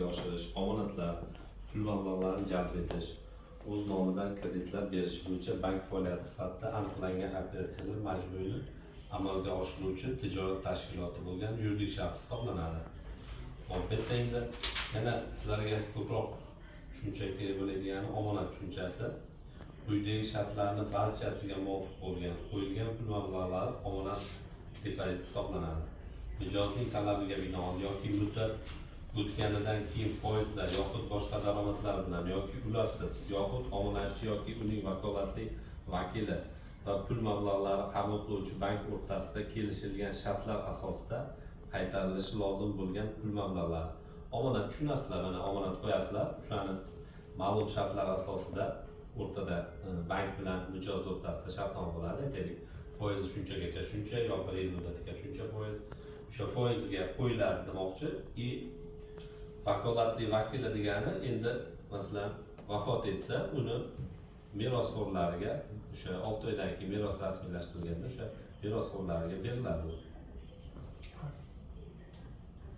oshirish, omonatlar, pul mablag'larini jalb etish, o'z nomidan kreditlar berish bo'yicha bank faoliyati sifatida aniqlangan operatsiyalar majmuini amalga oshiruvchi tijorat tashkiloti bo'lgan yuridik shaxs hisoblanadi. Albatta endi yana sizlarga ko'proq tushunchaga bo'ladigan omonat tushunchasi quyidagi shartlarni barchasiga muvofiq bo'lgan qo'yilgan pul mablag'lari omonat depoziti hisoblanadi. Mijozning talabiga binoan yoki muddat o'tganidan keyin foizlar yoxud boshqa daromadlar bilan yoki ularsiz yoxud omonatchi yoki uning vakolatli vakili va pul mablag'lari qabul qiluvchi bank o'rtasida kelishilgan shartlar asosida qaytarilishi lozim bo'lgan pul mablag'lari. Omonat tushunasizlar, mana omonat qo'yasizlar, o'shani ma'lum shartlar asosida o'rtada bank bilan mijoz o'rtasida shartnoma bo'ladi. Aytaylik, foizi shunchagacha shuncha yo 1 yil muddatiga shuncha foiz, o'sha foizga qo'yiladi demoqchi. Vakolatli vakili degani endi masalan vafot etsa, uni merosxo'rlariga o'sha 6 oydan keyin meros rasmiylashtirilganda o'sha merosxo'rlariga beriladi.